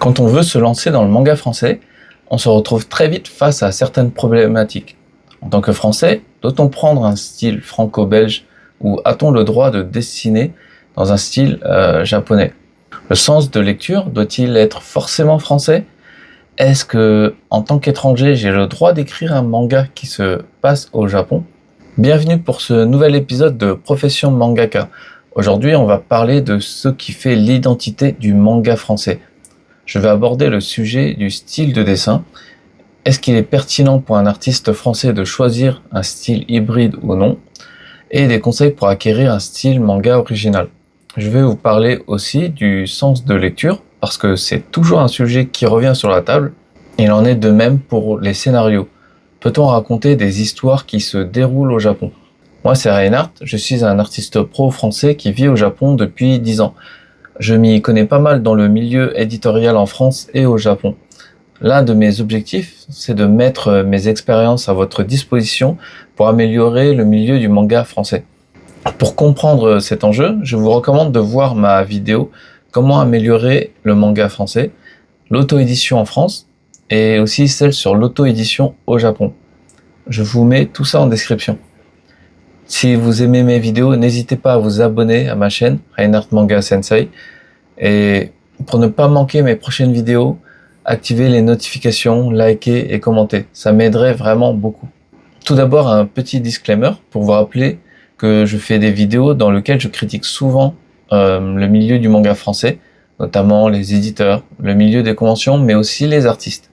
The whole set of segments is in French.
Quand on veut se lancer dans le manga français, on se retrouve très vite face à certaines problématiques. En tant que Français, doit-on prendre un style franco-belge ou a-t-on le droit de dessiner dans un style japonais? Le sens de lecture doit-il être forcément français? Est-ce que, en tant qu'étranger, j'ai le droit d'écrire un manga qui se passe au Japon? Bienvenue pour ce nouvel épisode de Profession Mangaka. Aujourd'hui, on va parler de ce qui fait l'identité du manga français. Je vais aborder le sujet du style de dessin. Est-ce qu'il est pertinent pour un artiste français de choisir un style hybride ou non? Et des conseils pour acquérir un style manga original. Je vais vous parler aussi du sens de lecture, parce que c'est toujours un sujet qui revient sur la table. Il en est de même pour les scénarios. Peut-on raconter des histoires qui se déroulent au Japon? Moi, c'est Reinhardt, je suis un artiste pro français qui vit au Japon depuis 10 ans. Je m'y connais pas mal dans le milieu éditorial en France et au Japon. L'un de mes objectifs, c'est de mettre mes expériences à votre disposition pour améliorer le milieu du manga français. Pour comprendre cet enjeu, je vous recommande de voir ma vidéo Comment améliorer le manga français, l'auto-édition en France et aussi celle sur l'auto-édition au Japon. Je vous mets tout ça en description. Si vous aimez mes vidéos, n'hésitez pas à vous abonner à ma chaîne Reinhardt Manga Sensei. Et pour ne pas manquer mes prochaines vidéos, activez les notifications, likez et commentez. Ça m'aiderait vraiment beaucoup. Tout d'abord, un petit disclaimer pour vous rappeler que je fais des vidéos dans lesquelles je critique souvent le milieu du manga français, notamment les éditeurs, le milieu des conventions, mais aussi les artistes.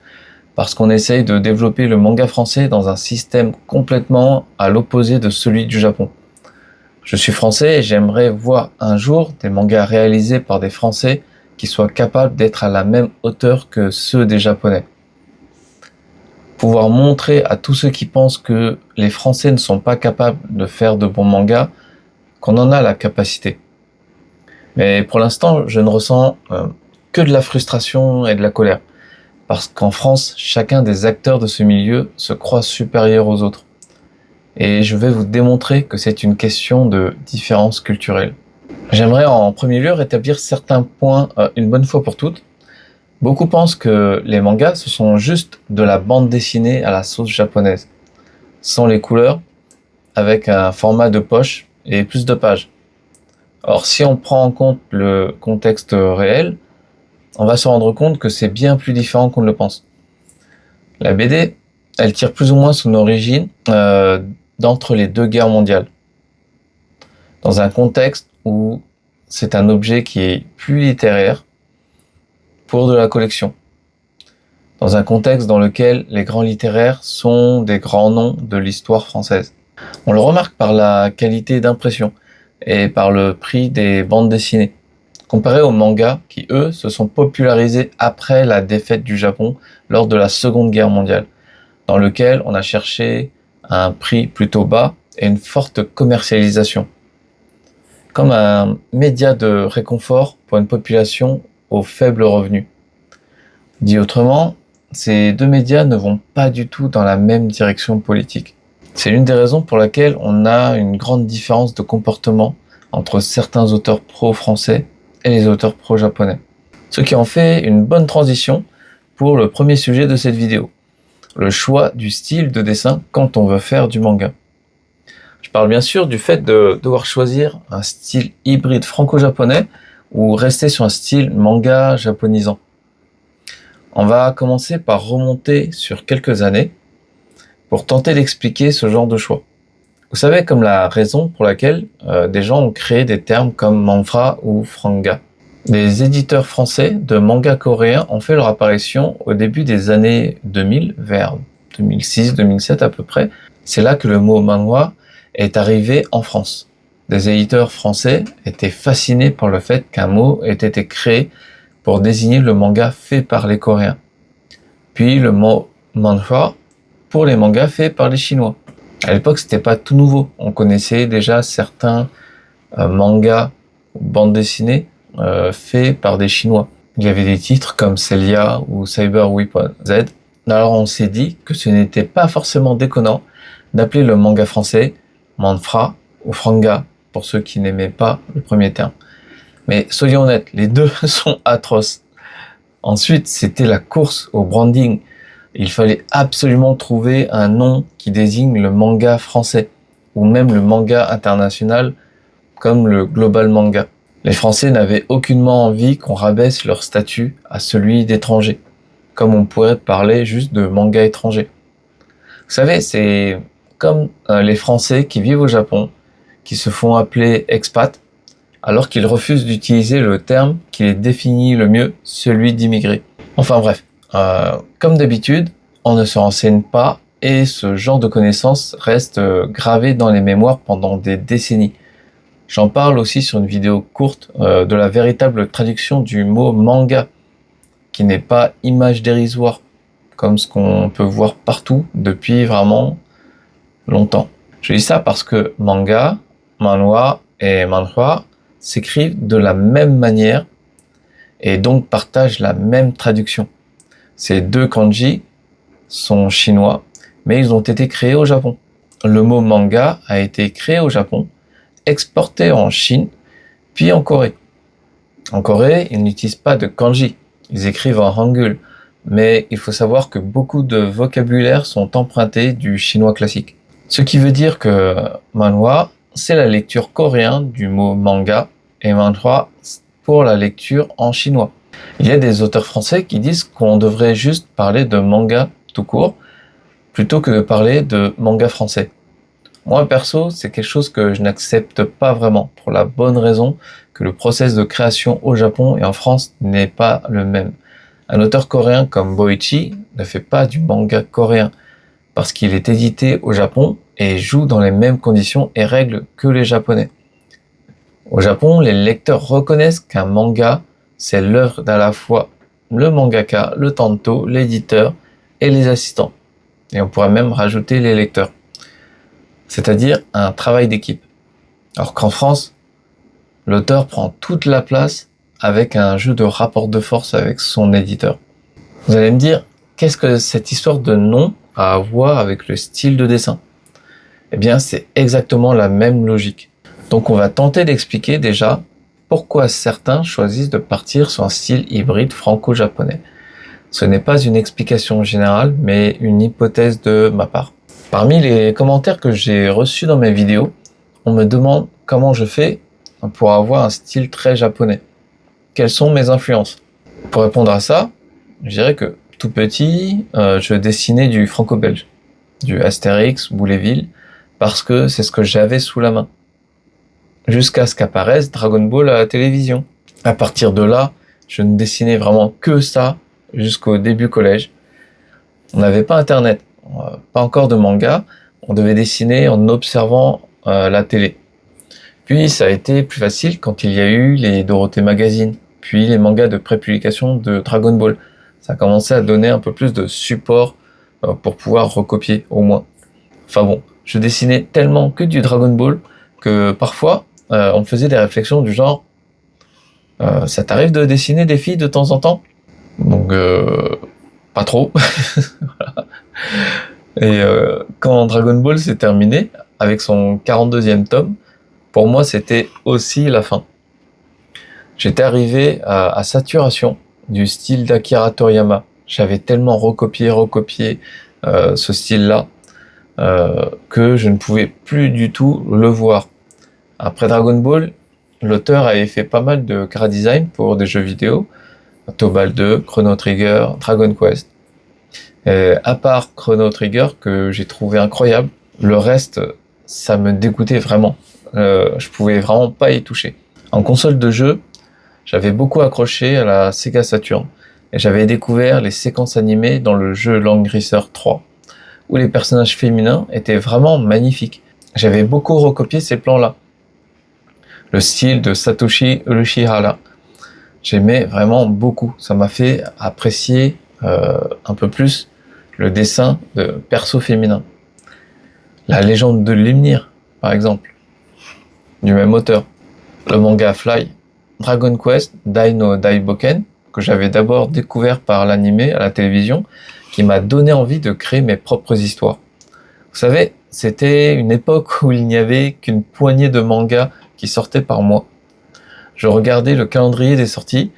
Parce qu'on essaye de développer le manga français dans un système complètement à l'opposé de celui du Japon. Je suis français et j'aimerais voir un jour des mangas réalisés par des Français qui soient capables d'être à la même hauteur que ceux des Japonais. Pouvoir montrer à tous ceux qui pensent que les Français ne sont pas capables de faire de bons mangas qu'on en a la capacité. Mais pour l'instant, je ne ressens que de la frustration et de la colère. Parce qu'en France, chacun des acteurs de ce milieu se croit supérieur aux autres. Et je vais vous démontrer que c'est une question de différence culturelle. J'aimerais en premier lieu rétablir certains points une bonne fois pour toutes. Beaucoup pensent que les mangas, ce sont juste de la bande dessinée à la sauce japonaise, sans les couleurs, avec un format de poche et plus de pages. Or, si on prend en compte le contexte réel, on va se rendre compte que c'est bien plus différent qu'on ne le pense. La BD, elle tire plus ou moins son origine d'entre les deux guerres mondiales, dans un contexte où c'est un objet qui est plus littéraire pour de la collection, dans un contexte dans lequel les grands littéraires sont des grands noms de l'histoire française. On le remarque par la qualité d'impression et par le prix des bandes dessinées, comparé aux mangas qui, eux, se sont popularisés après la défaite du Japon lors de la Seconde Guerre mondiale, dans lequel on a cherché un prix plutôt bas et une forte commercialisation, comme un média de réconfort pour une population aux faibles revenus. Dit autrement, ces deux médias ne vont pas du tout dans la même direction politique. C'est l'une des raisons pour laquelle on a une grande différence de comportement entre certains auteurs pro-français et les auteurs pro-japonais. Ce qui en fait une bonne transition pour le premier sujet de cette vidéo, le choix du style de dessin quand on veut faire du manga. Je parle bien sûr du fait de devoir choisir un style hybride franco-japonais ou rester sur un style manga japonisant. On va commencer par remonter sur quelques années pour tenter d'expliquer ce genre de choix. Vous savez, comme la raison pour laquelle des gens ont créé des termes comme manhwa ou franga. Des éditeurs français de manga coréens ont fait leur apparition au début des années 2000, vers 2006-2007 à peu près. C'est là que le mot manhwa est arrivé en France. Des éditeurs français étaient fascinés par le fait qu'un mot ait été créé pour désigner le manga fait par les Coréens. Puis le mot manhwa pour les mangas faits par les Chinois. À l'époque, c'était pas tout nouveau. On connaissait déjà certains mangas ou bandes dessinées faits par des Chinois. Il y avait des titres comme Celia ou Cyber Weapon Z. Alors on s'est dit que ce n'était pas forcément déconnant d'appeler le manga français manhwa ou franga pour ceux qui n'aimaient pas le premier terme. Mais soyons honnêtes, les deux sont atroces. Ensuite, c'était la course au branding. Il fallait absolument trouver un nom qui désigne le manga français, ou même le manga international, comme le Global Manga. Les Français n'avaient aucunement envie qu'on rabaisse leur statut à celui d'étranger, comme on pourrait parler juste de manga étranger. Vous savez, c'est comme les Français qui vivent au Japon, qui se font appeler expats, alors qu'ils refusent d'utiliser le terme qui les définit le mieux, celui d'immigré. Enfin bref, comme d'habitude, on ne se renseigne pas et ce genre de connaissances reste gravé dans les mémoires pendant des décennies. J'en parle aussi sur une vidéo courte de la véritable traduction du mot manga, qui n'est pas image dérisoire, comme ce qu'on peut voir partout depuis vraiment longtemps. Je dis ça parce que manga, manhwa et manhwa s'écrivent de la même manière et donc partagent la même traduction. Ces deux kanji sont chinois, mais ils ont été créés au Japon. Le mot manga a été créé au Japon, exporté en Chine, puis en Corée. En Corée, ils n'utilisent pas de kanji, ils écrivent en hangul, mais il faut savoir que beaucoup de vocabulaire sont empruntés du chinois classique. Ce qui veut dire que manhwa, c'est la lecture coréenne du mot manga, et manhwa pour la lecture en chinois. Il y a des auteurs français qui disent qu'on devrait juste parler de manga tout court, plutôt que de parler de manga français. Moi, perso, c'est quelque chose que je n'accepte pas vraiment, pour la bonne raison que le process de création au Japon et en France n'est pas le même. Un auteur coréen comme Boichi ne fait pas du manga coréen, parce qu'il est édité au Japon et joue dans les mêmes conditions et règles que les Japonais. Au Japon, les lecteurs reconnaissent qu'un manga, c'est l'œuvre d'à la fois le mangaka, le tanto, l'éditeur et les assistants. Et on pourrait même rajouter les lecteurs. C'est-à-dire un travail d'équipe. Alors qu'en France, l'auteur prend toute la place avec un jeu de rapport de force avec son éditeur. Vous allez me dire, qu'est-ce que cette histoire de nom a à voir avec le style de dessin? Eh bien, c'est exactement la même logique. Donc on va tenter d'expliquer déjà pourquoi certains choisissent de partir sur un style hybride franco-japonais. Ce n'est pas une explication générale, mais une hypothèse de ma part. Parmi les commentaires que j'ai reçus dans mes vidéos, on me demande comment je fais pour avoir un style très japonais. Quelles sont mes influences? Pour répondre à ça, je dirais que tout petit, je dessinais du franco-belge, du Astérix ou Bouleville, parce que c'est ce que j'avais sous la main. Jusqu'à ce qu'apparaisse Dragon Ball à la télévision. À partir de là, je ne dessinais vraiment que ça jusqu'au début collège. On n'avait pas internet, pas encore de manga, on devait dessiner en observant la télé. Puis ça a été plus facile quand il y a eu les Dorothée Magazine, puis les mangas de prépublication de Dragon Ball. Ça a commencé à donner un peu plus de support pour pouvoir recopier au moins. Enfin bon, je dessinais tellement que du Dragon Ball que parfois on me faisait des réflexions du genre ça t'arrive de dessiner des filles de temps en temps? Donc pas trop. Voilà. Et quand Dragon Ball s'est terminé avec son 42e tome, pour moi c'était aussi la fin. J'étais arrivé à saturation du style d'Akira Toriyama. J'avais tellement recopié ce style-là que je ne pouvais plus du tout le voir. Après Dragon Ball, l'auteur avait fait pas mal de chara design pour des jeux vidéo, Tobal 2, Chrono Trigger, Dragon Quest. Et à part Chrono Trigger que j'ai trouvé incroyable, le reste, ça me dégoûtait vraiment. Je pouvais vraiment pas y toucher. En console de jeu, j'avais beaucoup accroché à la Sega Saturn et j'avais découvert les séquences animées dans le jeu Lang Racer 3, où les personnages féminins étaient vraiment magnifiques. J'avais beaucoup recopié ces plans-là. Le style de Satoshi Urushihara, j'aimais vraiment beaucoup. Ça m'a fait apprécier un peu plus le dessin de perso féminin. La légende de Limnir, par exemple, du même auteur. Le manga Fly, Dragon Quest Dai no Daiboken, que j'avais d'abord découvert par l'anime à la télévision, qui m'a donné envie de créer mes propres histoires. Vous savez, c'était une époque où il n'y avait qu'une poignée de mangas qui sortaient par mois. Je regardais le calendrier des sorties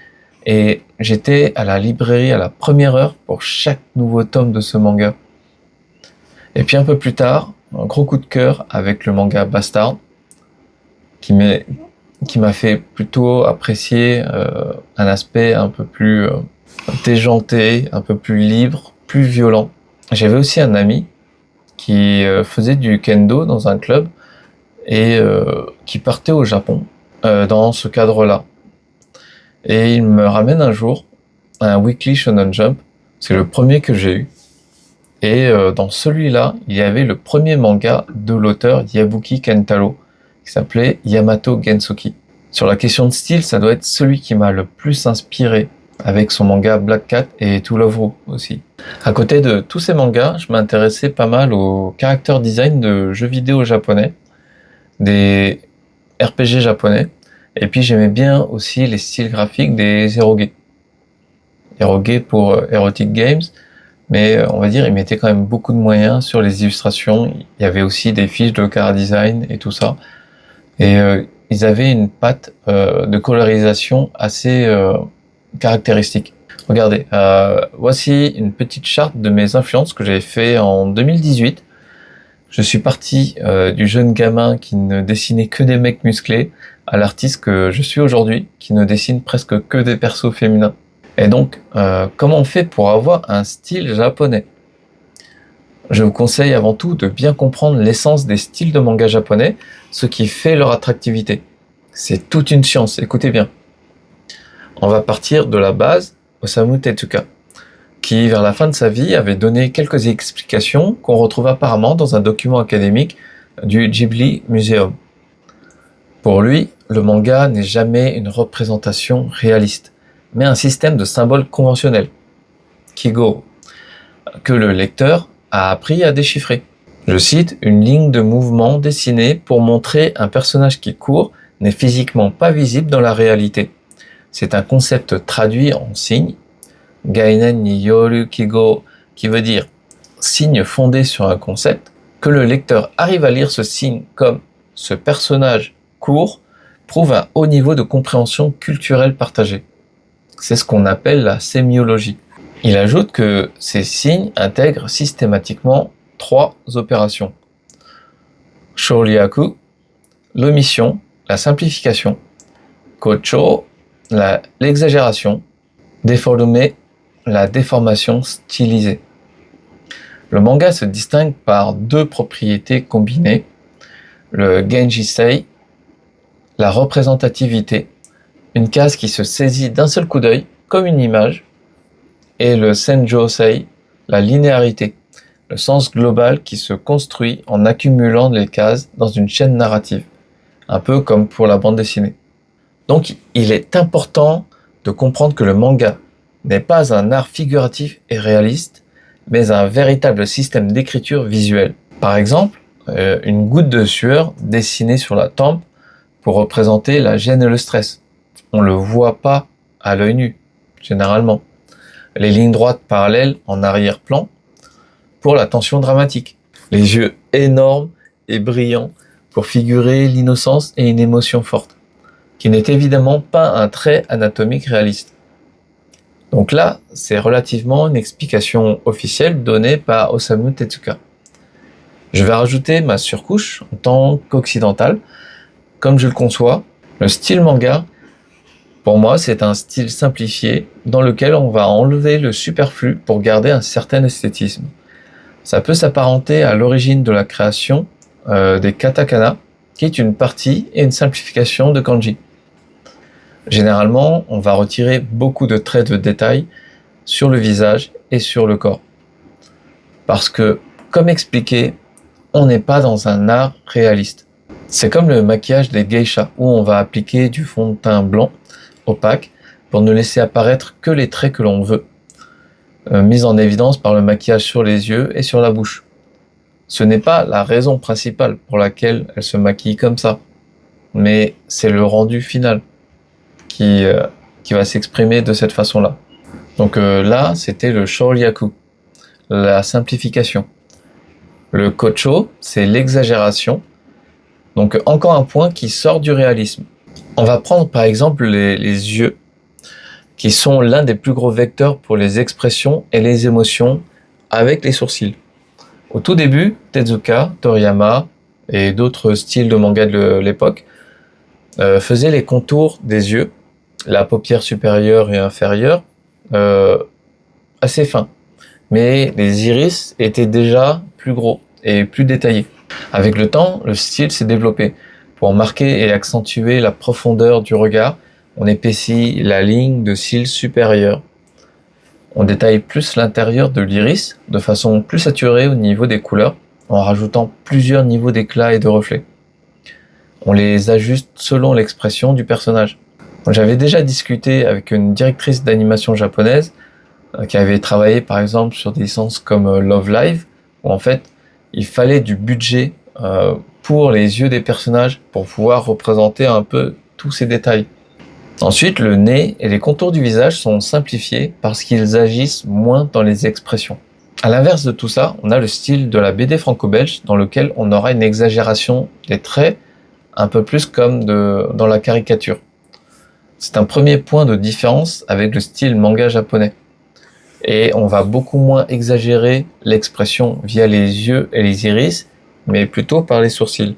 et j'étais à la librairie à la première heure pour chaque nouveau tome de ce manga. Et puis un peu plus tard, un gros coup de cœur avec le manga Bastard, qui m'a fait plutôt apprécier un aspect un peu plus déjanté, un peu plus libre, plus violent. J'avais aussi un ami qui faisait du kendo dans un club et qui partait au Japon dans ce cadre-là. Et il me ramène un jour un Weekly Shonen Jump, c'est le premier que j'ai eu. Et dans celui-là, il y avait le premier manga de l'auteur Yabuki Kentaro, qui s'appelait Yamato Gensoki. Sur la question de style, ça doit être celui qui m'a le plus inspiré, avec son manga Black Cat et To Love Ru aussi. À côté de tous ces mangas, je m'intéressais pas mal au character design de jeux vidéo japonais, des RPG japonais, et puis j'aimais bien aussi les styles graphiques des eroge. Eroge pour Erotic Games, mais on va dire ils mettaient quand même beaucoup de moyens sur les illustrations. Il y avait aussi des fiches de chara design et tout ça, et ils avaient une patte de colorisation assez caractéristique. Regardez, voici une petite charte de mes influences que j'avais fait en 2018. Je suis parti du jeune gamin qui ne dessinait que des mecs musclés à l'artiste que je suis aujourd'hui, qui ne dessine presque que des persos féminins. Et donc, comment on fait pour avoir un style japonais? Je vous conseille avant tout de bien comprendre l'essence des styles de manga japonais, ce qui fait leur attractivité. C'est toute une science, écoutez bien. On va partir de la base, Osamu Tezuka, qui vers la fin de sa vie avait donné quelques explications qu'on retrouve apparemment dans un document académique du Ghibli Museum. Pour lui, le manga n'est jamais une représentation réaliste, mais un système de symboles conventionnels, Kigo, que le lecteur a appris à déchiffrer. Je cite, une ligne de mouvement dessinée pour montrer un personnage qui court n'est physiquement pas visible dans la réalité. C'est un concept traduit en signe, Gainen ni Yoru Kigo, qui veut dire signe fondé sur un concept, que le lecteur arrive à lire ce signe comme ce personnage court, prouve un haut niveau de compréhension culturelle partagée. C'est ce qu'on appelle la sémiologie. Il ajoute que ces signes intègrent systématiquement 3 opérations. Shoryaku, l'omission, la simplification. Kocho, l'exagération. Deformé, la déformation stylisée. Le manga se distingue par 2 propriétés combinées. Le Genjisei, la représentativité, une case qui se saisit d'un seul coup d'œil, comme une image, et le Senjosei, la linéarité, le sens global qui se construit en accumulant les cases dans une chaîne narrative, un peu comme pour la bande dessinée. Donc il est important de comprendre que le manga n'est pas un art figuratif et réaliste, mais un véritable système d'écriture visuelle. Par exemple, une goutte de sueur dessinée sur la tempe pour représenter la gêne et le stress. On le voit pas à l'œil nu, généralement. Les lignes droites parallèles en arrière-plan pour la tension dramatique. Les yeux énormes et brillants pour figurer l'innocence et une émotion forte, qui n'est évidemment pas un trait anatomique réaliste. Donc là, c'est relativement une explication officielle donnée par Osamu Tezuka. Je vais rajouter ma surcouche en tant qu'occidental. Comme je le conçois, le style manga, pour moi, c'est un style simplifié dans lequel on va enlever le superflu pour garder un certain esthétisme. Ça peut s'apparenter à l'origine de la création des katakana, qui est une partie et une simplification de kanji. Généralement, on va retirer beaucoup de traits de détail sur le visage et sur le corps. Parce que, comme expliqué, on n'est pas dans un art réaliste. C'est comme le maquillage des geishas, où on va appliquer du fond de teint blanc, opaque, pour ne laisser apparaître que les traits que l'on veut, mis en évidence par le maquillage sur les yeux et sur la bouche. Ce n'est pas la raison principale pour laquelle elle se maquille comme ça, mais c'est le rendu final qui va s'exprimer de cette façon-là. Donc là, c'était le shoryaku, la simplification. Le kocho, c'est l'exagération. Donc encore un point qui sort du réalisme. On va prendre par exemple les yeux. qui sont l'un des plus gros vecteurs pour les expressions et les émotions avec les sourcils. Au tout début, Tezuka, Toriyama et d'autres styles de manga de l'époque faisaient les contours des yeux, la paupière supérieure et inférieure, assez fins. Mais les iris étaient déjà plus gros et plus détaillés. Avec le temps, le style s'est développé. Pour marquer et accentuer la profondeur du regard, on épaissit la ligne de cils supérieure. On détaille plus l'intérieur de l'iris de façon plus saturée au niveau des couleurs, en rajoutant plusieurs niveaux d'éclat et de reflets. On les ajuste selon l'expression du personnage. J'avais déjà discuté avec une directrice d'animation japonaise qui avait travaillé par exemple sur des licences comme Love Live, où en fait il fallait du budget pour les yeux des personnages pour pouvoir représenter un peu tous ces détails. Ensuite, le nez et les contours du visage sont simplifiés parce qu'ils agissent moins dans les expressions. À l'inverse de tout ça, on a le style de la BD franco-belge dans lequel on aura une exagération des traits un peu plus comme dans la caricature. C'est un premier point de différence avec le style manga japonais. Et on va beaucoup moins exagérer l'expression via les yeux et les iris, mais plutôt par les sourcils.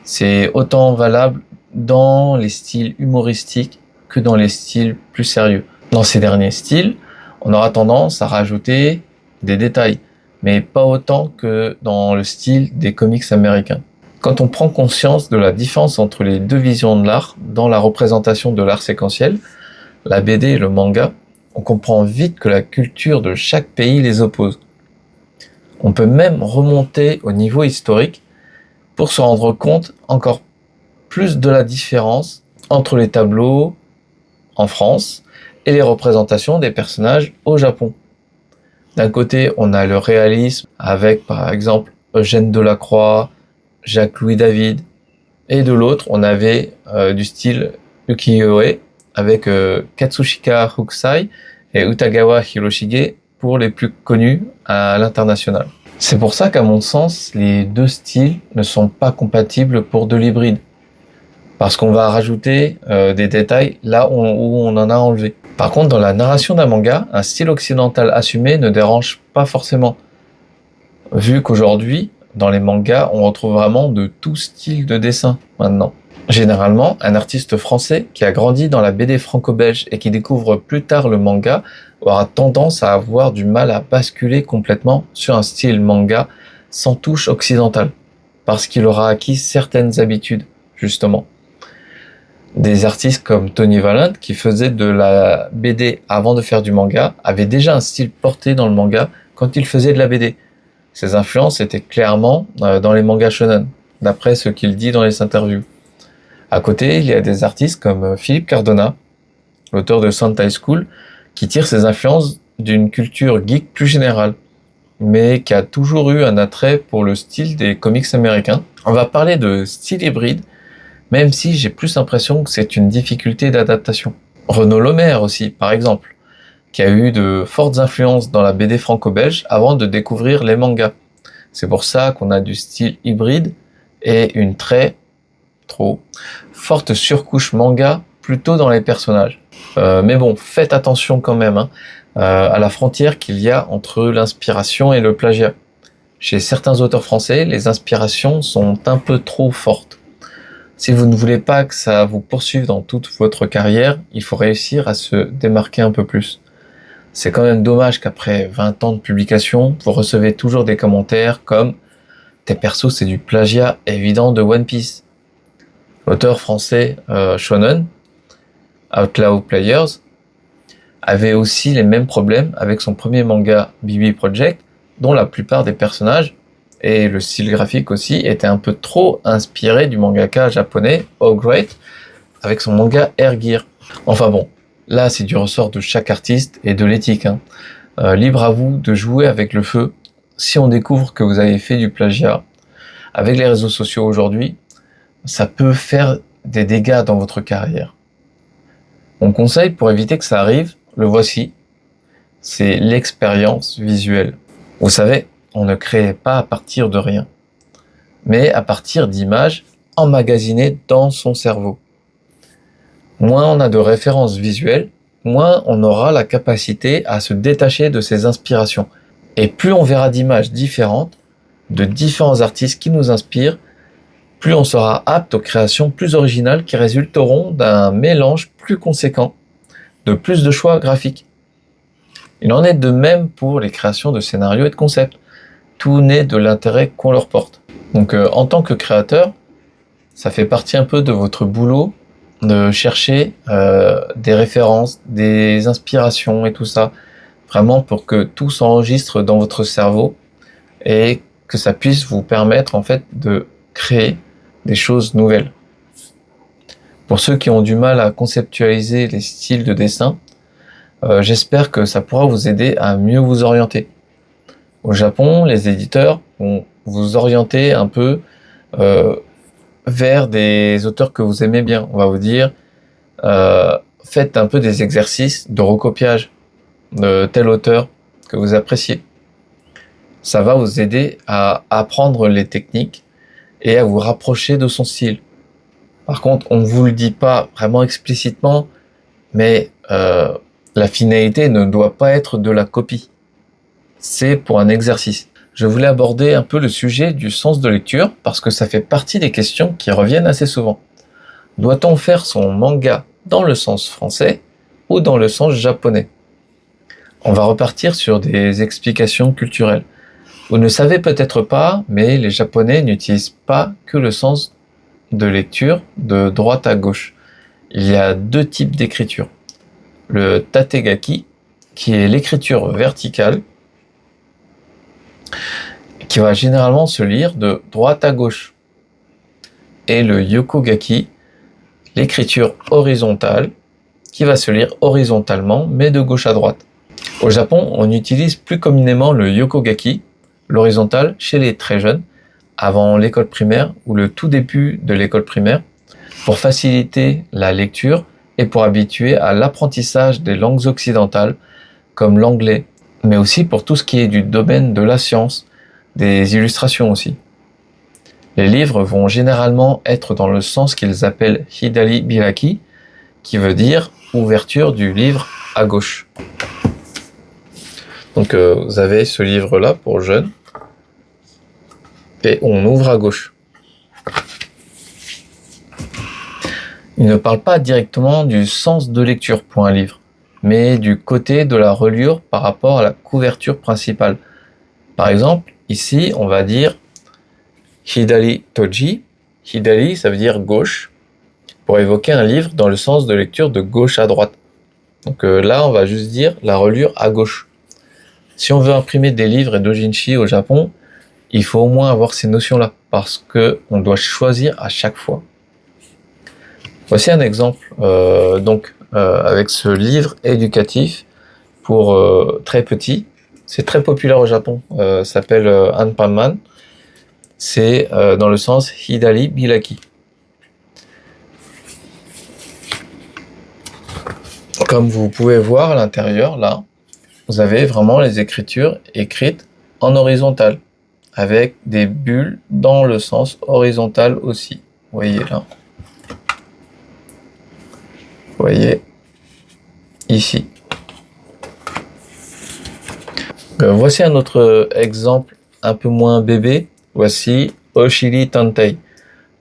C'est autant valable dans les styles humoristiques que dans les styles plus sérieux. Dans ces derniers styles, on aura tendance à rajouter des détails, mais pas autant que dans le style des comics américains. Quand on prend conscience de la différence entre les deux visions de l'art dans la représentation de l'art séquentiel, la BD et le manga, on comprend vite que la culture de chaque pays les oppose. On peut même remonter au niveau historique pour se rendre compte encore plus de la différence entre les tableaux en France et les représentations des personnages au Japon. D'un côté, on a le réalisme avec par exemple Eugène Delacroix, Jacques-Louis David, et de l'autre, on avait du style ukiyo-e avec Katsushika Hokusai et Utagawa Hiroshige pour les plus connus à l'international. C'est pour ça qu'à mon sens, les deux styles ne sont pas compatibles pour de l'hybride. Parce qu'on va rajouter des détails là où on en a enlevé. Par contre, dans la narration d'un manga, un style occidental assumé ne dérange pas forcément. Vu qu'aujourd'hui, dans les mangas, on retrouve vraiment de tout style de dessin maintenant. Généralement, un artiste français qui a grandi dans la BD franco-belge et qui découvre plus tard le manga aura tendance à avoir du mal à basculer complètement sur un style manga sans touche occidentale, parce qu'il aura acquis certaines habitudes, justement. Des artistes comme Tony Valent, qui faisait de la BD avant de faire du manga, avaient déjà un style porté dans le manga quand il faisait de la BD. Ses influences étaient clairement dans les mangas shonen, d'après ce qu'il dit dans les interviews. À côté, il y a des artistes comme Philippe Cardona, l'auteur de Sentai School, qui tire ses influences d'une culture geek plus générale, mais qui a toujours eu un attrait pour le style des comics américains. On va parler de style hybride, même si j'ai plus l'impression que c'est une difficulté d'adaptation. Renaud Lemaire aussi, par exemple, qui a eu de fortes influences dans la BD franco-belge avant de découvrir les mangas. C'est pour ça qu'on a du style hybride et une très trop forte surcouche manga plutôt dans les personnages. Mais bon, faites attention quand même à la frontière qu'il y a entre l'inspiration et le plagiat. Chez certains auteurs français, les inspirations sont un peu trop fortes. Si vous ne voulez pas que ça vous poursuive dans toute votre carrière, il faut réussir à se démarquer un peu plus. C'est quand même dommage qu'après 20 ans de publication, vous recevez toujours des commentaires comme « Tes persos, c'est du plagiat évident de One Piece ». L'auteur français Shonen, Outlaw Players, avait aussi les mêmes problèmes avec son premier manga BB Project, dont la plupart des personnages et le style graphique aussi étaient un peu trop inspirés du mangaka japonais Oh Great avec son manga Air Gear. Enfin bon, là c'est du ressort de chaque artiste et de l'éthique. Libre à vous de jouer avec le feu si on découvre que vous avez fait du plagiat. Avec les réseaux sociaux aujourd'hui, ça peut faire des dégâts dans votre carrière. Mon conseil pour éviter que ça arrive, le voici, c'est l'expérience visuelle. Vous savez, on ne crée pas à partir de rien, mais à partir d'images emmagasinées dans son cerveau. Moins on a de références visuelles, moins on aura la capacité à se détacher de ces inspirations. Et plus on verra d'images différentes, de différents artistes qui nous inspirent, plus on sera apte aux créations plus originales qui résulteront d'un mélange plus conséquent, de plus de choix graphiques. Il en est de même pour les créations de scénarios et de concepts. Tout naît de l'intérêt qu'on leur porte. Donc en tant que créateur, ça fait partie un peu de votre boulot de chercher des références, des inspirations et tout ça, vraiment pour que tout s'enregistre dans votre cerveau et que ça puisse vous permettre en fait de créer des choses nouvelles. Pour ceux qui ont du mal à conceptualiser les styles de dessin, j'espère que ça pourra vous aider à mieux vous orienter. Au Japon, les éditeurs vont vous orienter un peu vers des auteurs que vous aimez bien. On va vous dire, faites un peu des exercices de recopiage de tel auteur que vous appréciez. Ça va vous aider à apprendre les techniques et à vous rapprocher de son style. Par contre, on ne vous le dit pas vraiment explicitement, mais la finalité ne doit pas être de la copie. C'est pour un exercice. Je voulais aborder un peu le sujet du sens de lecture parce que ça fait partie des questions qui reviennent assez souvent. Doit-on faire son manga dans le sens français ou dans le sens japonais? On va repartir sur des explications culturelles. Vous ne savez peut-être pas, mais les Japonais n'utilisent pas que le sens de lecture de droite à gauche. Il y a deux types d'écriture. Le tategaki, qui est l'écriture verticale, qui va généralement se lire de droite à gauche. Et le yokogaki, l'écriture horizontale, qui va se lire horizontalement, mais de gauche à droite. Au Japon, on utilise plus communément le yokogaki, l'horizontal, chez les très jeunes, avant l'école primaire ou le tout début de l'école primaire, pour faciliter la lecture et pour habituer à l'apprentissage des langues occidentales, comme l'anglais, mais aussi pour tout ce qui est du domaine de la science, des illustrations aussi. Les livres vont généralement être dans le sens qu'ils appellent Hidari Biraki, qui veut dire ouverture du livre à gauche. Donc vous avez ce livre-là pour jeunes, et on ouvre à gauche. Il ne parle pas directement du sens de lecture pour un livre, mais du côté de la reliure par rapport à la couverture principale. Par exemple, ici, on va dire Hidari Toji. Hidari, ça veut dire gauche, pour évoquer un livre dans le sens de lecture de gauche à droite. Donc là, on va juste dire la reliure à gauche. Si on veut imprimer des livres et doujinshi au Japon, il faut au moins avoir ces notions-là, parce que on doit choisir à chaque fois. Voici un exemple, avec ce livre éducatif pour très petits. C'est très populaire au Japon, s'appelle Anpanman. C'est dans le sens Hidari Biraki. Comme vous pouvez voir à l'intérieur, là, vous avez vraiment les écritures écrites en horizontal, avec des bulles dans le sens horizontal aussi. Vous voyez là. Vous voyez ici. Voici un autre exemple un peu moins bébé. Voici Oshiri Tantei.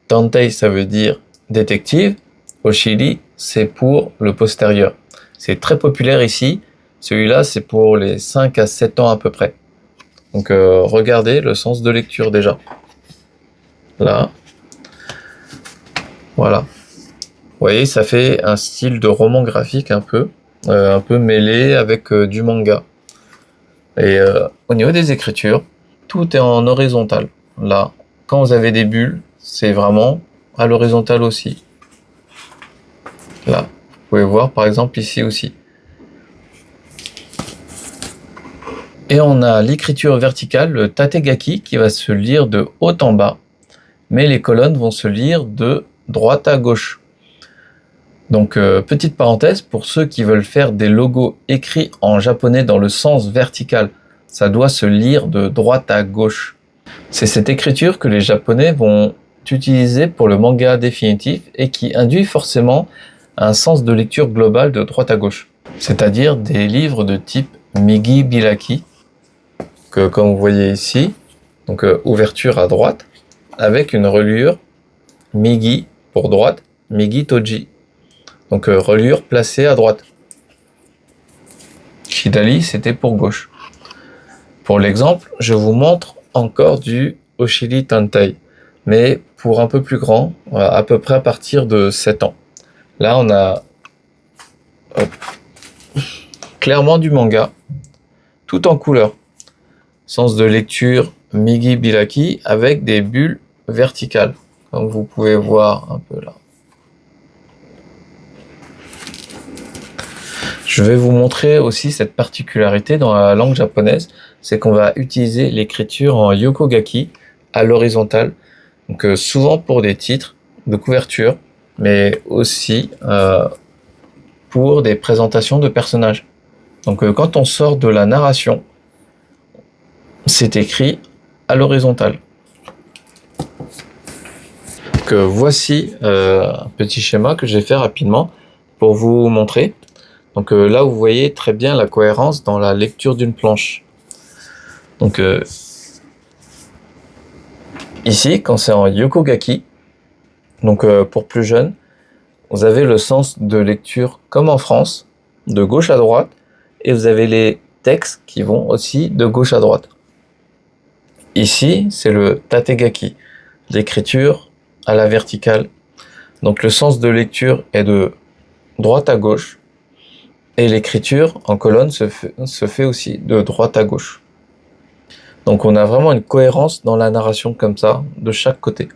Tantei, ça veut dire détective. Oshiri, c'est pour le postérieur. C'est très populaire ici. Celui-là, c'est pour les 5 à 7 ans à peu près. Donc regardez le sens de lecture déjà. Là. Voilà. Vous voyez, ça fait un style de roman graphique un peu mêlé avec du manga. Et au niveau des écritures, tout est en horizontal. Là, quand vous avez des bulles, c'est vraiment à l'horizontale aussi. Là, vous pouvez voir par exemple ici aussi. Et on a l'écriture verticale, le tategaki, qui va se lire de haut en bas, mais les colonnes vont se lire de droite à gauche. Donc, petite parenthèse, pour ceux qui veulent faire des logos écrits en japonais dans le sens vertical, ça doit se lire de droite à gauche. C'est cette écriture que les Japonais vont utiliser pour le manga définitif et qui induit forcément un sens de lecture global de droite à gauche. c'est-à-dire des livres de type Migi Bilaki, que comme vous voyez ici, donc ouverture à droite, avec une reliure Migi pour droite, Migi Toji, donc reliure placée à droite. Shidali, c'était pour gauche. Pour l'exemple, je vous montre encore du Oshiri Tantai, mais pour un peu plus grand, à peu près à partir de 7 ans. Là, on a clairement du manga, tout en couleur. Sens de lecture Migi Bilaki avec des bulles verticales, comme vous pouvez voir un peu là. Je vais vous montrer aussi cette particularité dans la langue japonaise, c'est qu'on va utiliser l'écriture en yokogaki à l'horizontale, donc souvent pour des titres de couverture, mais aussi pour des présentations de personnages. Donc quand on sort de la narration, c'est écrit à l'horizontale. Donc voici un petit schéma que j'ai fait rapidement pour vous montrer. Donc là, vous voyez très bien la cohérence dans la lecture d'une planche. Donc ici, quand c'est en yokogaki, donc pour plus jeunes, vous avez le sens de lecture comme en France, de gauche à droite, et vous avez les textes qui vont aussi de gauche à droite. Ici, c'est le tategaki, l'écriture à la verticale. Donc le sens de lecture est de droite à gauche, et l'écriture en colonne se fait aussi de droite à gauche. Donc on a vraiment une cohérence dans la narration comme ça, de chaque côté.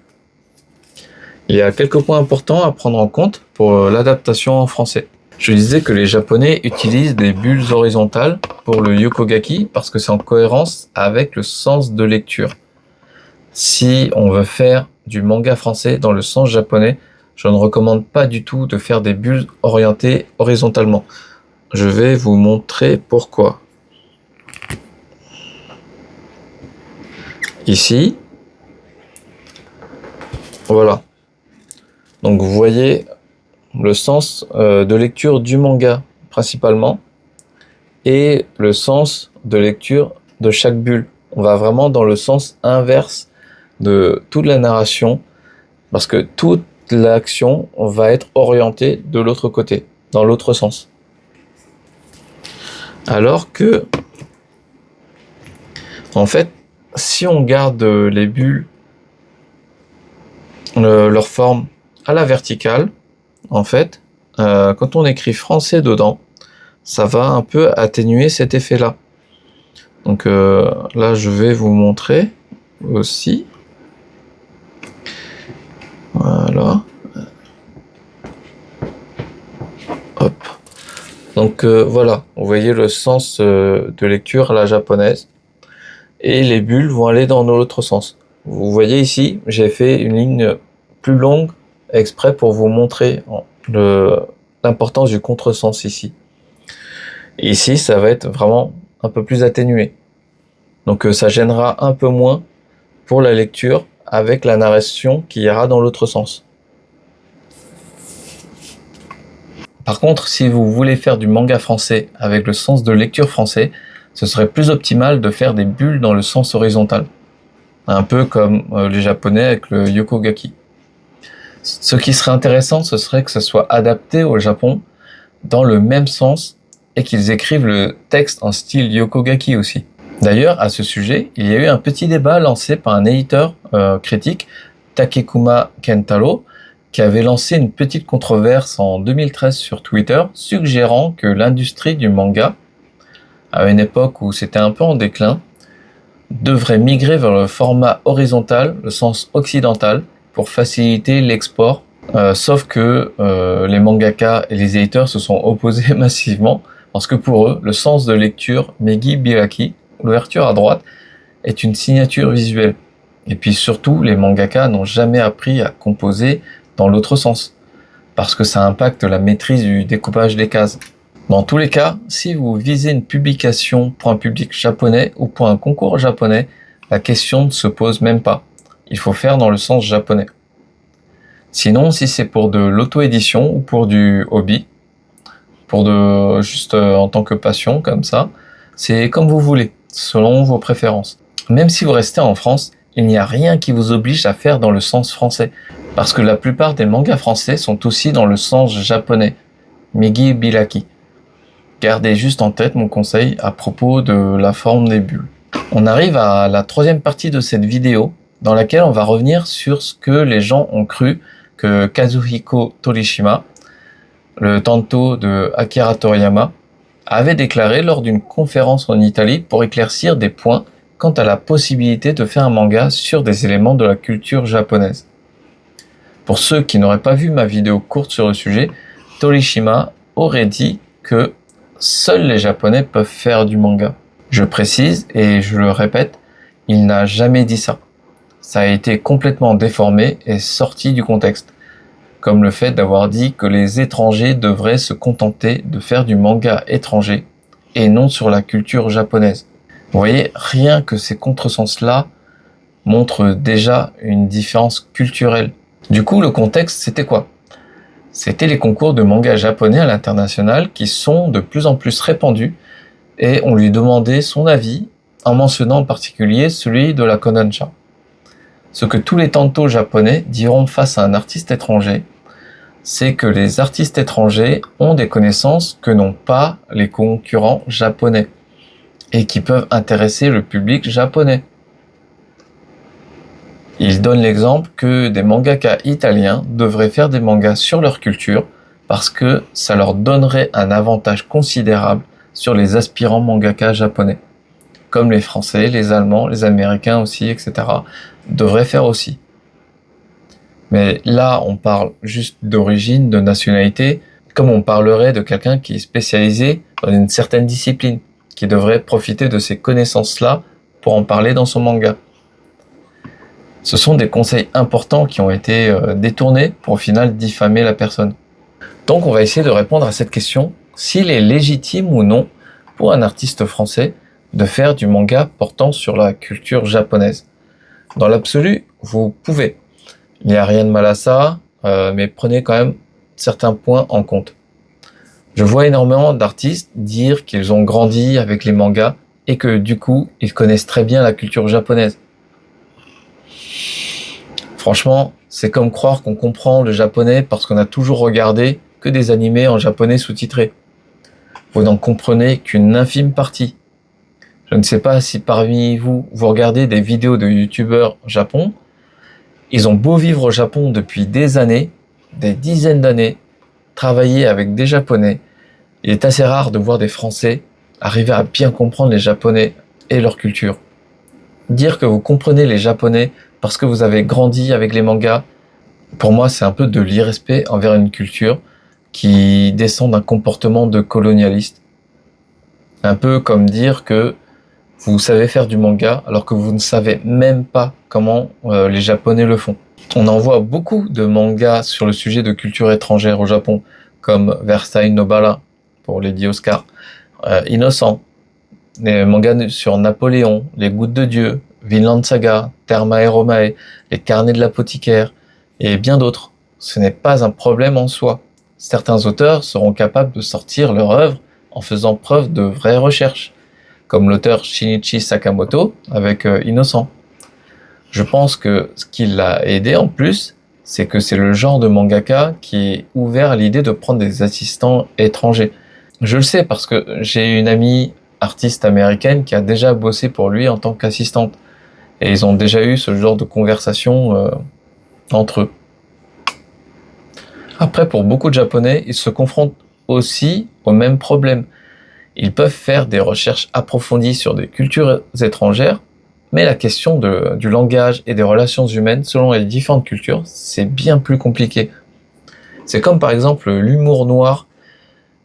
Il y a quelques points importants à prendre en compte pour l'adaptation en français. Je disais que les Japonais utilisent des bulles horizontales pour le yokogaki parce que c'est en cohérence avec le sens de lecture. Si on veut faire du manga français dans le sens japonais, je ne recommande pas du tout de faire des bulles orientées horizontalement. Je vais vous montrer pourquoi. Ici, voilà. Donc vous voyez le sens de lecture du manga principalement et le sens de lecture de chaque bulle. On va vraiment dans le sens inverse de toute la narration parce que toute l'action va être orientée de l'autre côté, dans l'autre sens. Alors que, en fait, si on garde les bulles, leur forme à la verticale, en fait, quand on écrit français dedans, ça va un peu atténuer cet effet-là. Donc là, je vais vous montrer aussi. Voilà. Hop. Donc voilà, vous voyez le sens de lecture à la japonaise. Et les bulles vont aller dans l'autre sens. Vous voyez ici, j'ai fait une ligne plus longue exprès pour vous montrer l'importance du contresens ici. Et ici, ça va être vraiment un peu plus atténué. Donc ça gênera un peu moins pour la lecture avec la narration qui ira dans l'autre sens. Par contre, si vous voulez faire du manga français avec le sens de lecture français, ce serait plus optimal de faire des bulles dans le sens horizontal. Un peu comme les Japonais avec le yokogaki. Ce qui serait intéressant, ce serait que ce soit adapté au Japon dans le même sens et qu'ils écrivent le texte en style yokogaki aussi. D'ailleurs, à ce sujet, il y a eu un petit débat lancé par un éditeur critique, Takekuma Kentaro, qui avait lancé une petite controverse en 2013 sur Twitter, suggérant que l'industrie du manga, à une époque où c'était un peu en déclin, devrait migrer vers le format horizontal, le sens occidental, pour faciliter l'export. Sauf que les mangaka et les éditeurs se sont opposés massivement, parce que pour eux, le sens de lecture Megi Biraki, l'ouverture à droite, est une signature visuelle. Et puis surtout, les mangaka n'ont jamais appris à composer dans l'autre sens, parce que ça impacte la maîtrise du découpage des cases. Dans tous les cas, si vous visez une publication pour un public japonais ou pour un concours japonais, la question ne se pose même pas. Il faut faire dans le sens japonais. Sinon, si c'est pour de l'auto-édition ou pour du hobby, juste en tant que passion, comme ça. C'est comme vous voulez, selon vos préférences. Même si vous restez en France, il n'y a rien qui vous oblige à faire dans le sens français, parce que la plupart des mangas français sont aussi dans le sens japonais, Migi Biraki. Gardez juste en tête mon conseil à propos de la forme des bulles. On arrive à la troisième partie de cette vidéo, dans laquelle on va revenir sur ce que les gens ont cru que Kazuhiko Torishima, le tanto de Akira Toriyama, avait déclaré lors d'une conférence en Italie pour éclaircir des points quant à la possibilité de faire un manga sur des éléments de la culture japonaise. Pour ceux qui n'auraient pas vu ma vidéo courte sur le sujet, Torishima aurait dit que seuls les Japonais peuvent faire du manga. Je précise, et je le répète, il n'a jamais dit ça. Ça a été complètement déformé et sorti du contexte, comme le fait d'avoir dit que les étrangers devraient se contenter de faire du manga étranger et non sur la culture japonaise. Vous voyez, rien que ces contresens-là montrent déjà une différence culturelle. Du coup, le contexte, c'était quoi? C'était les concours de manga japonais à l'international qui sont de plus en plus répandus et on lui demandait son avis en mentionnant en particulier celui de la Kodansha. Ce que tous les tantos japonais diront face à un artiste étranger, c'est que les artistes étrangers ont des connaissances que n'ont pas les concurrents japonais et qui peuvent intéresser le public japonais. Ils donnent l'exemple que des mangaka italiens devraient faire des mangas sur leur culture parce que ça leur donnerait un avantage considérable sur les aspirants mangaka japonais, comme les Français, les Allemands, les Américains aussi, etc., devraient faire aussi. Mais là, on parle juste d'origine, de nationalité, comme on parlerait de quelqu'un qui est spécialisé dans une certaine discipline, qui devrait profiter de ces connaissances-là pour en parler dans son manga. Ce sont des conseils importants qui ont été détournés pour au final diffamer la personne. Donc on va essayer de répondre à cette question, s'il est légitime ou non pour un artiste français de faire du manga portant sur la culture japonaise. Dans l'absolu, vous pouvez. Il n'y a rien de mal à ça, mais prenez quand même certains points en compte. Je vois énormément d'artistes dire qu'ils ont grandi avec les mangas et que du coup, ils connaissent très bien la culture japonaise. Franchement, c'est comme croire qu'on comprend le japonais parce qu'on a toujours regardé que des animés en japonais sous-titrés. Vous n'en comprenez qu'une infime partie. Je ne sais pas si parmi vous, vous regardez des vidéos de youtubeurs Japon. Ils ont beau vivre au Japon depuis des années, des dizaines d'années, travailler avec des Japonais. Il est assez rare de voir des Français arriver à bien comprendre les Japonais et leur culture. Dire que vous comprenez les Japonais parce que vous avez grandi avec les mangas, pour moi c'est un peu de l'irrespect envers une culture qui descend d'un comportement de colonialiste. Un peu comme dire que vous savez faire du manga alors que vous ne savez même pas comment les Japonais le font. On en voit beaucoup de mangas sur le sujet de culture étrangère au Japon, comme Versailles Nobara pour Lady Oscar, Innocent, les mangas sur Napoléon, Les Gouttes de Dieu, Vinland Saga, Thermae Romae, Les Carnets de l'apothicaire et bien d'autres. Ce n'est pas un problème en soi. Certains auteurs seront capables de sortir leur œuvre en faisant preuve de vraie recherche, comme l'auteur Shinichi Sakamoto avec Innocent. Je pense que ce qui l'a aidé en plus, c'est que c'est le genre de mangaka qui est ouvert à l'idée de prendre des assistants étrangers. Je le sais parce que j'ai une amie artiste américaine qui a déjà bossé pour lui en tant qu'assistante. Et ils ont déjà eu ce genre de conversation entre eux. Après, pour beaucoup de Japonais, ils se confrontent aussi au même problème. Ils peuvent faire des recherches approfondies sur des cultures étrangères, mais la question du langage et des relations humaines selon les différentes cultures, c'est bien plus compliqué. C'est comme par exemple l'humour noir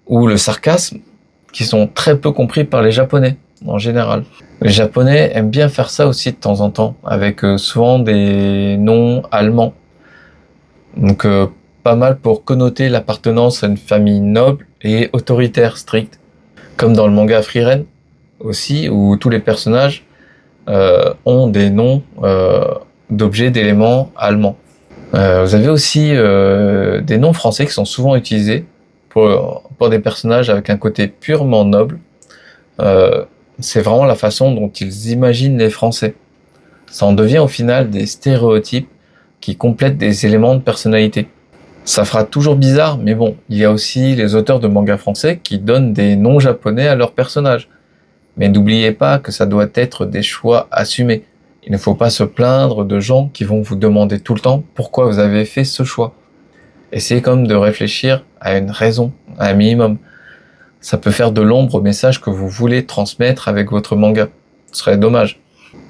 ou le sarcasme, qui sont très peu compris par les Japonais, en général. Les Japonais aiment bien faire ça aussi de temps en temps, avec souvent des noms allemands. Donc pas mal pour connoter l'appartenance à une famille noble et autoritaire stricte. Comme dans le manga Frieren aussi, où tous les personnages ont des noms d'objets, d'éléments allemands. Vous avez aussi des noms français qui sont souvent utilisés pour des personnages avec un côté purement noble. C'est vraiment la façon dont ils imaginent les Français. Ça en devient au final des stéréotypes qui complètent des éléments de personnalité. Ça fera toujours bizarre, mais bon, il y a aussi les auteurs de mangas français qui donnent des noms japonais à leurs personnages. Mais n'oubliez pas que ça doit être des choix assumés. Il ne faut pas se plaindre de gens qui vont vous demander tout le temps pourquoi vous avez fait ce choix. Essayez quand même de réfléchir à une raison, à un minimum. Ça peut faire de l'ombre au message que vous voulez transmettre avec votre manga. Ce serait dommage.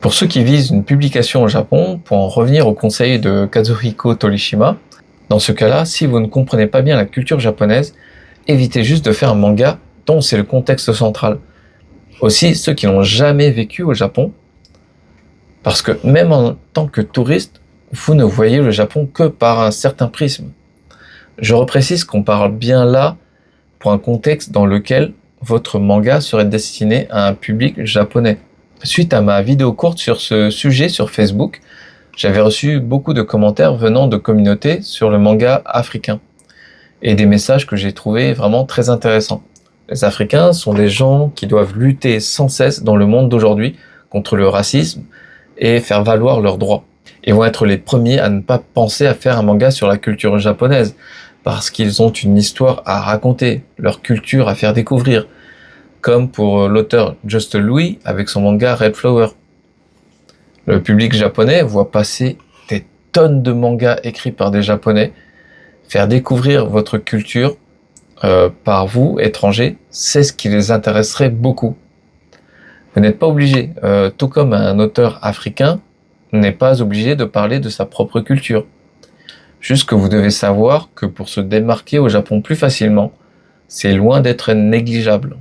Pour ceux qui visent une publication au Japon, pour en revenir au conseil de Kazuhiko Torishima, dans ce cas-là, si vous ne comprenez pas bien la culture japonaise, évitez juste de faire un manga dont c'est le contexte central. Aussi, ceux qui n'ont jamais vécu au Japon, parce que même en tant que touriste, vous ne voyez le Japon que par un certain prisme. Je reprécise qu'on parle bien là pour un contexte dans lequel votre manga serait destiné à un public japonais. Suite à ma vidéo courte sur ce sujet sur Facebook, j'avais reçu beaucoup de commentaires venant de communautés sur le manga africain et des messages que j'ai trouvés vraiment très intéressants. Les Africains sont des gens qui doivent lutter sans cesse dans le monde d'aujourd'hui contre le racisme et faire valoir leurs droits. Ils vont être les premiers à ne pas penser à faire un manga sur la culture japonaise parce qu'ils ont une histoire à raconter, leur culture à faire découvrir, comme pour l'auteur Just Louis avec son manga Red Flower. Le public japonais voit passer des tonnes de mangas écrits par des Japonais. Faire découvrir votre culture par vous, étrangers, c'est ce qui les intéresserait beaucoup. Vous n'êtes pas obligé, tout comme un auteur africain n'est pas obligé de parler de sa propre culture. Juste que vous devez savoir que pour se démarquer au Japon plus facilement, c'est loin d'être négligeable.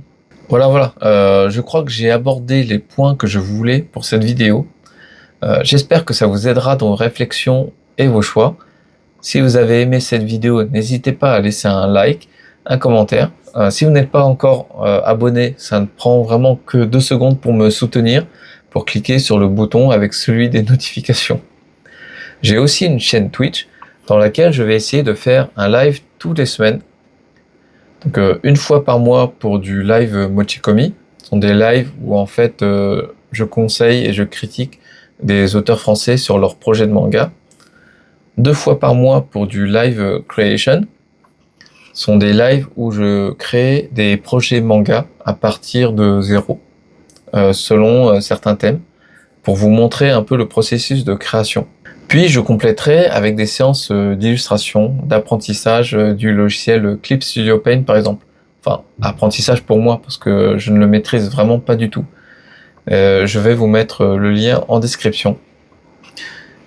Voilà, je crois que j'ai abordé les points que je voulais pour cette vidéo. J'espère que ça vous aidera dans vos réflexions et vos choix. Si vous avez aimé cette vidéo, n'hésitez pas à laisser un like, un commentaire. Si vous n'êtes pas encore abonné, ça ne prend vraiment que 2 secondes pour me soutenir, pour cliquer sur le bouton avec celui des notifications. J'ai aussi une chaîne Twitch dans laquelle je vais essayer de faire un live toutes les semaines. Donc une fois par mois pour du live Mochikomi. Ce sont des lives où en fait je conseille et je critique des auteurs français sur leurs projets de manga. 2 fois par mois pour du live creation. Ce sont des lives où je crée des projets manga à partir de zéro, selon certains thèmes, pour vous montrer un peu le processus de création. Puis je compléterai avec des séances d'illustration, d'apprentissage du logiciel Clip Studio Paint par exemple. Enfin, apprentissage pour moi, parce que je ne le maîtrise vraiment pas du tout. Je vais vous mettre le lien en description.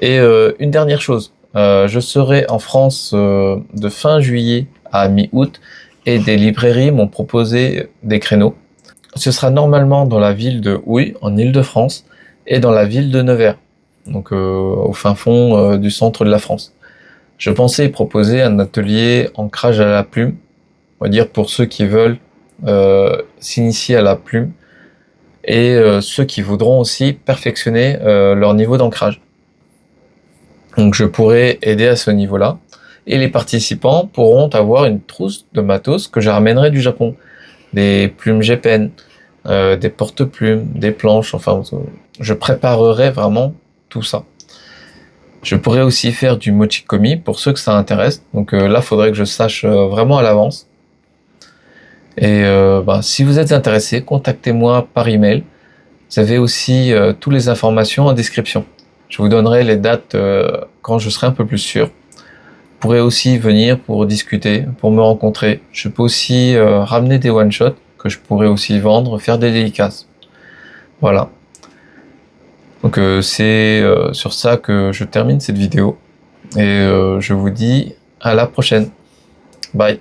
Et une dernière chose, je serai en France de fin juillet à mi-août et des librairies m'ont proposé des créneaux. Ce sera normalement dans la ville de Houille, en Île-de-France, et dans la ville de Nevers, donc au fin fond du centre de la France. Je pensais proposer un atelier ancrage à la plume, on va dire pour ceux qui veulent s'initier à la plume, et ceux qui voudront aussi perfectionner leur niveau d'ancrage. Donc je pourrais aider à ce niveau-là, et les participants pourront avoir une trousse de matos que je ramènerai du Japon. Des plumes G-Pen, des porte-plumes, des planches, enfin je préparerai vraiment tout ça. Je pourrais aussi faire du mochikomi pour ceux que ça intéresse, donc là faudrait que je sache vraiment à l'avance. Et si vous êtes intéressé, contactez-moi par email. Vous avez aussi toutes les informations en description. Je vous donnerai les dates quand je serai un peu plus sûr. Vous pourrez aussi venir pour discuter, pour me rencontrer. Je peux aussi ramener des one-shots que je pourrais aussi vendre, faire des dédicaces. Voilà. Donc c'est sur ça que je termine cette vidéo. Et je vous dis à la prochaine. Bye.